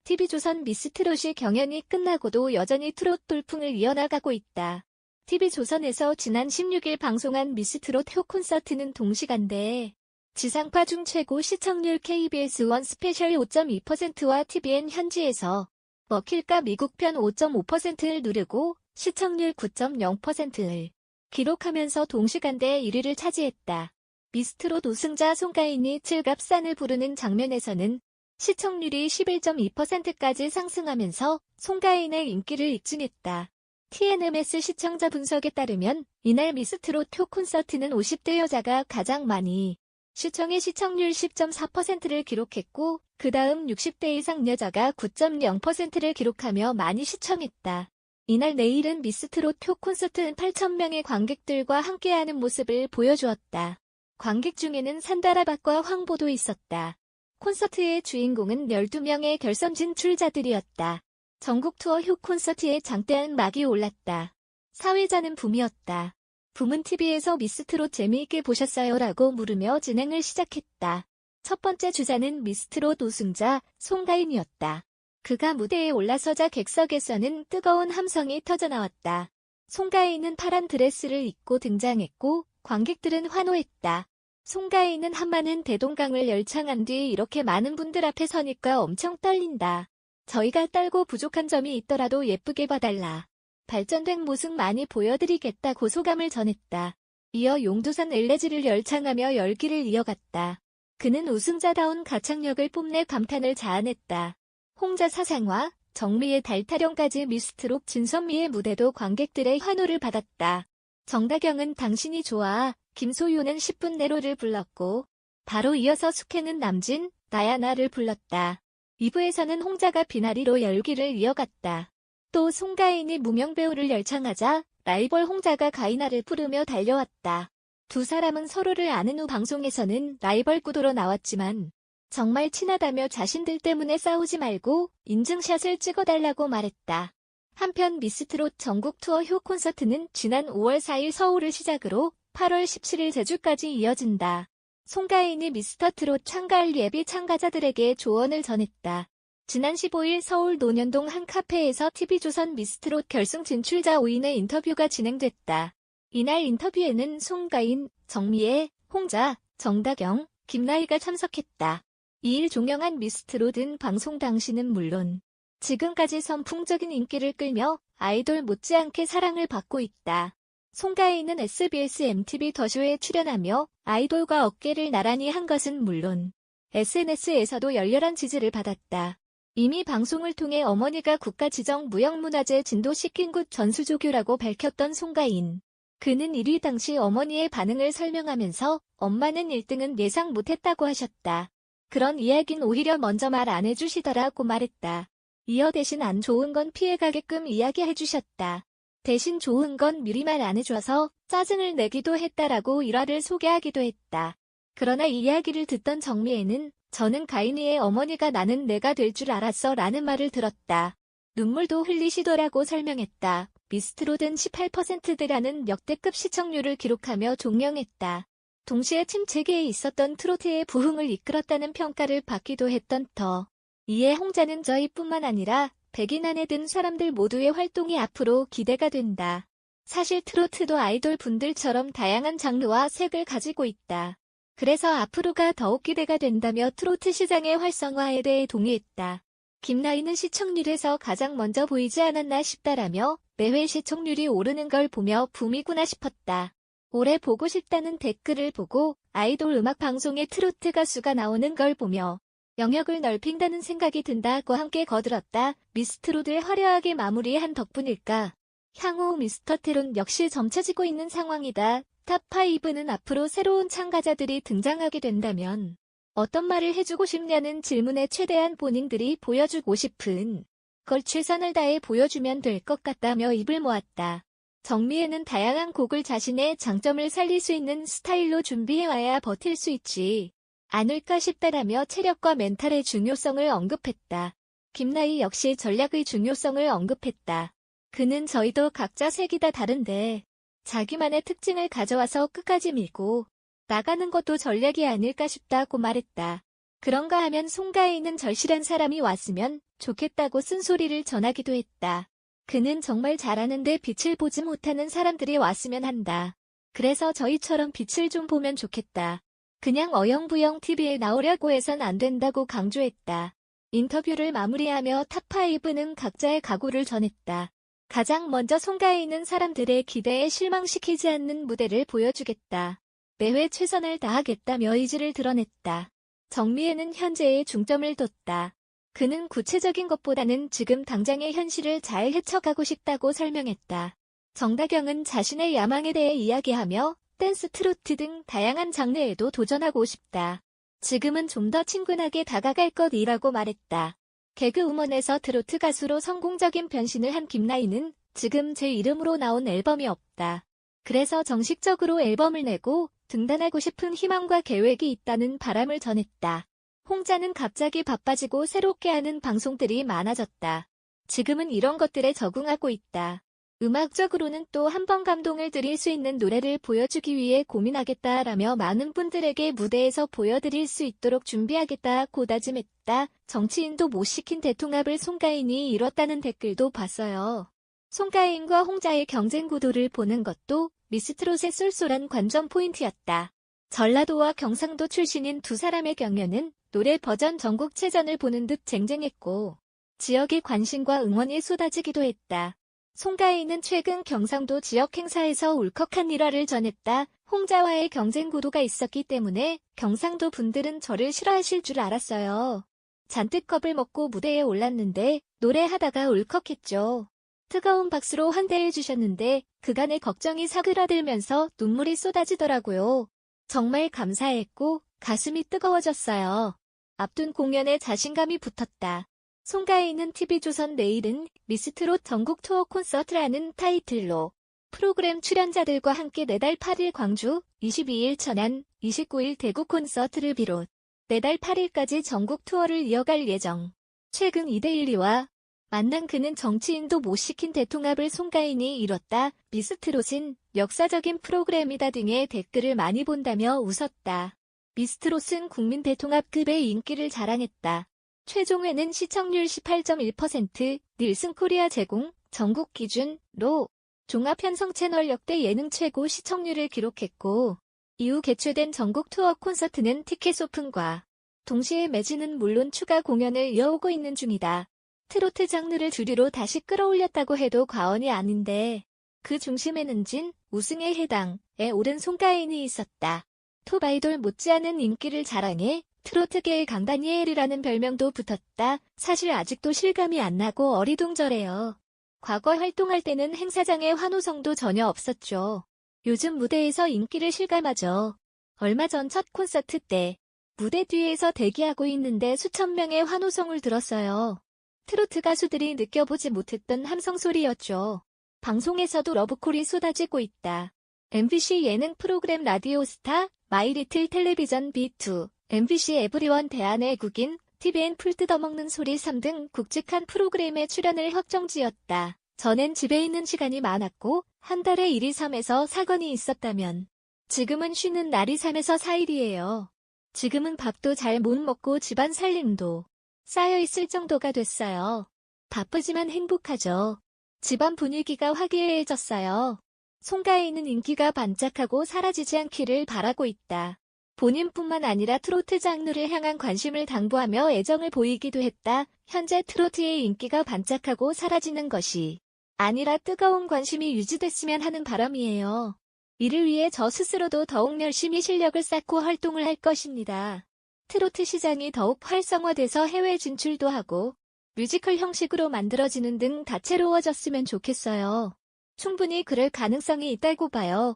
TV조선 미스트롯이 경연이 끝나고도 여전히 트롯 돌풍을 이어나가고 있다. TV조선에서 지난 16일 방송한 미스트롯 표 콘서트는 동시간대에 지상파 중 최고 시청률 KBS 1 스페셜 5.2%와 TVN 현지에서 먹힐까 미국 편 5.5%를 누르고 시청률 9.0%를 기록하면서 동시간대에 1위를 차지했다. 미스트롯 우승자 송가인이 칠갑산을 부르는 장면에서는 시청률이 11.2%까지 상승하면서 송가인의 인기를 입증했다. TNMS 시청자 분석에 따르면 이날 미스트롯 표 콘서트는 50대 여자가 가장 많이 시청해 시청률 10.4%를 기록했고 그 다음 60대 이상 여자가 9.0%를 기록하며 많이 시청했다. 이날 내일은 미스트롯 표 콘서트는 8,000명의 관객들과 함께하는 모습을 보여주었다. 관객 중에는 산다라박과 황보도 있었다. 콘서트의 주인공은 12명의 결선 진출자들이었다. 전국 투어 효 콘서트에 장대한 막이 올랐다. 사회자는 붐이었다. 붐은 TV에서 미스트롯 재미있게 보셨어요? 라고 물으며 진행을 시작했다. 첫 번째 주자는 미스트롯 우승자 송가인이었다. 그가 무대에 올라서자 객석에서는 뜨거운 함성이 터져나왔다. 송가인은 파란 드레스를 입고 등장했고 관객들은 환호했다. 송가인은 한마는 대동강을 열창한 뒤 이렇게 많은 분들 앞에 서니까 엄청 떨린다. 저희가 떨고 부족한 점이 있더라도 예쁘게 봐달라. 발전된 모습 많이 보여드리겠다고 소감을 전했다. 이어 용두산 엘레지를 열창하며 열기를 이어갔다. 그는 우승자다운 가창력을 뽐내 감탄을 자아냈다. 홍자 사상화, 정미의 달타령까지 미스트롯 진선미의 무대도 관객들의 환호를 받았다. 정다경은 당신이 좋아, 김소유는 10분 내로를 불렀고 바로 이어서 숙회는 남진, 나야나를 불렀다. 2부에서는 홍자가 비나리로 열기를 이어갔다. 또 송가인이 무명배우를 열창하자 라이벌 홍자가 가이나를 부르며 달려왔다. 두 사람은 서로를 아는 후 방송에서는 라이벌 구도로 나왔지만 정말 친하다며 자신들 때문에 싸우지 말고 인증샷을 찍어달라고 말했다. 한편 미스트롯 전국 투어 효 콘서트는 지난 5월 4일 서울을 시작으로 8월 17일 제주까지 이어진다. 송가인이 미스터트롯 참가할 예비 참가자들에게 조언을 전했다. 지난 15일 서울 논현동 한 카페에서 TV조선 미스트롯 결승 진출자 5인의 인터뷰가 진행됐다. 이날 인터뷰에는 송가인, 정미애, 홍자, 정다경, 김나희가 참석했다. 이일 종영한 미스트롯은 방송 당시는 물론 지금까지 선풍적인 인기를 끌며 아이돌 못지않게 사랑을 받고 있다. 송가인은 SBS MTV 더쇼에 출연하며 아이돌과 어깨를 나란히 한 것은 물론 SNS에서도 열렬한 지지를 받았다. 이미 방송을 통해 어머니가 국가지정 무형문화재 진도시킨 곳 전수조교라고 밝혔던 송가인. 그는 1위 당시 어머니의 반응을 설명하면서 엄마는 1등은 예상 못했다고 하셨다. 그런 이야긴 오히려 먼저 말 안 해주시더라고 말했다. 이어 대신 안 좋은 건 피해가게끔 이야기해주셨다. 대신 좋은 건 미리 말 안 해줘서 짜증을 내기도 했다라고 일화를 소개하기도 했다. 그러나 이 이야기를 듣던 정미애는 저는 가인이의 어머니가 나는 내가 될 줄 알았어 라는 말을 들었다. 눈물도 흘리시더라고 설명했다. 미스트롯은 18%대라는 역대급 시청률을 기록하며 종영했다. 동시에 침체기에 있었던 트로트의 부흥을 이끌었다는 평가를 받기도 했던 더. 이에 홍자는 저희뿐만 아니라 백인 안에 든 사람들 모두의 활동이 앞으로 기대가 된다. 사실 트로트도 아이돌 분들처럼 다양한 장르와 색을 가지고 있다. 그래서 앞으로가 더욱 기대가 된다며 트로트 시장의 활성화에 대해 동의했다. 김나희는 시청률에서 가장 먼저 보이지 않았나 싶다라며 매회 시청률이 오르는 걸 보며 붐이구나 싶었다. 올해 보고 싶다는 댓글을 보고 아이돌 음악 방송에 트로트 가수가 나오는 걸 보며 영역을 넓힌다는 생각이 든다고 함께 거들었다. 미스트롯을 화려하게 마무리한 덕분일까? 향후 미스터트롯 역시 점쳐지고 있는 상황이다. 탑5는 앞으로 새로운 참가자들이 등장하게 된다면 어떤 말을 해주고 싶냐는 질문에 최대한 본인들이 보여주고 싶은 걸 최선을 다해 보여주면 될 것 같다며 입을 모았다. 정미애는 다양한 곡을 자신의 장점을 살릴 수 있는 스타일로 준비해와야 버틸 수 있지 않을까 싶다라며 체력과 멘탈의 중요성을 언급했다. 김나희 역시 전략의 중요성을 언급했다. 그는 저희도 각자 색이 다 다른데 자기만의 특징을 가져와서 끝까지 밀고 나가는 것도 전략이 아닐까 싶다고 말했다. 그런가 하면 송가인은 절실한 사람이 왔으면 좋겠다고 쓴소리를 전하기도 했다. 그는 정말 잘하는데 빛을 보지 못하는 사람들이 왔으면 한다. 그래서 저희처럼 빛을 좀 보면 좋겠다. 그냥 어영부영 TV에 나오려고 해선 안 된다고 강조했다. 인터뷰를 마무리하며 탑5는 각자의 각오를 전했다. 가장 먼저 송가인은 사람들의 기대에 실망시키지 않는 무대를 보여주겠다. 매회 최선을 다하겠다며 의지를 드러냈다. 정미애는 현재에 중점을 뒀다. 그는 구체적인 것보다는 지금 당장의 현실을 잘 헤쳐가고 싶다고 설명했다. 정다경은 자신의 야망에 대해 이야기하며 댄스, 트로트 등 다양한 장르에도 도전하고 싶다. 지금은 좀 더 친근하게 다가갈 것이라고 말했다. 개그우먼에서 트로트 가수로 성공적인 변신을 한 김나인은 지금 제 이름으로 나온 앨범이 없다. 그래서 정식적으로 앨범을 내고 등단하고 싶은 희망과 계획이 있다는 바람을 전했다. 홍자는 갑자기 바빠지고 새롭게 하는 방송들이 많아졌다. 지금은 이런 것들에 적응하고 있다. 음악적으로는 또 한 번 감동을 드릴 수 있는 노래를 보여주기 위해 고민하겠다라며 많은 분들에게 무대에서 보여드릴 수 있도록 준비하겠다고 다짐했다. 정치인도 못 시킨 대통합을 송가인이 이뤘다는 댓글도 봤어요. 송가인과 홍자의 경쟁 구도를 보는 것도 미스트롯의 쏠쏠한 관전 포인트였다. 전라도와 경상도 출신인 두 사람의 경연은 노래 버전 전국체전을 보는 듯 쟁쟁했고 지역의 관심과 응원이 쏟아지기도 했다. 송가인은 최근 경상도 지역 행사에서 울컥한 일화를 전했다. 홍자와의 경쟁 구도가 있었기 때문에 경상도 분들은 저를 싫어하실 줄 알았어요. 잔뜩 겁을 먹고 무대에 올랐는데 노래하다가 울컥했죠. 뜨거운 박수로 환대해 주셨는데 그간의 걱정이 사그라들면서 눈물이 쏟아지더라고요. 정말 감사했고 가슴이 뜨거워졌어요. 앞둔 공연에 자신감이 붙었다. 송가인은 TV조선 내일은 미스트롯 전국 투어 콘서트라는 타이틀로 프로그램 출연자들과 함께 내달 8일 광주, 22일 천안, 29일 대구 콘서트를 비롯 내달 8일까지 전국 투어를 이어갈 예정. 최근 이데일리와 만난 그는 정치인도 못 시킨 대통합을 송가인이 이뤘다. 미스트롯은 역사적인 프로그램이다 등의 댓글을 많이 본다며 웃었다. 미스트롯은 국민 대통합급의 인기를 자랑했다. 최종회는 시청률 18.1%, 닐슨 코리아 제공, 전국 기준로 종합편성 채널 역대 예능 최고 시청률을 기록했고 이후 개최된 전국 투어 콘서트는 티켓 오픈과 동시에 매진은 물론 추가 공연을 이어오고 있는 중이다. 트로트 장르를 주류로 다시 끌어올렸다고 해도 과언이 아닌데 그 중심에는 진, 우승에 해당에 오른 송가인이 있었다. 톱 아이돌 못지않은 인기를 자랑해 트로트계의 강다니엘이라는 별명도 붙었다. 사실 아직도 실감이 안 나고 어리둥절해요. 과거 활동할 때는 행사장에 환호성도 전혀 없었죠. 요즘 무대에서 인기를 실감하죠. 얼마 전 첫 콘서트 때 무대 뒤에서 대기하고 있는데 수천 명의 환호성을 들었어요. 트로트 가수들이 느껴보지 못했던 함성 소리였죠. 방송에서도 러브콜이 쏟아지고 있다. MBC 예능 프로그램 라디오스타, 마이리틀 텔레비전 B2, MBC 에브리원 대한애국인, TVN 풀 뜯어먹는 소리 3 등 굵직한 프로그램에 출연을 확정지었다. 전엔 집에 있는 시간이 많았고 한 달에 1이 3에서 4건이 있었다면 지금은 쉬는 날이 3에서 4일이에요. 지금은 밥도 잘 못 먹고 집안 살림도 쌓여있을 정도가 됐어요. 바쁘지만 행복하죠. 집안 분위기가 화기애애해졌어요. 송가인은 인기가 반짝하고 사라지지 않기를 바라고 있다. 본인뿐만 아니라 트로트 장르를 향한 관심을 당부하며 애정을 보이기도 했다. 현재 트로트의 인기가 반짝하고 사라지는 것이 아니라 뜨거운 관심이 유지됐으면 하는 바람이에요. 이를 위해 저 스스로도 더욱 열심히 실력을 쌓고 활동을 할 것입니다. 트로트 시장이 더욱 활성화돼서 해외 진출도 하고 뮤지컬 형식으로 만들어지는 등 다채로워졌으면 좋겠어요. 충분히 그럴 가능성이 있다고 봐요.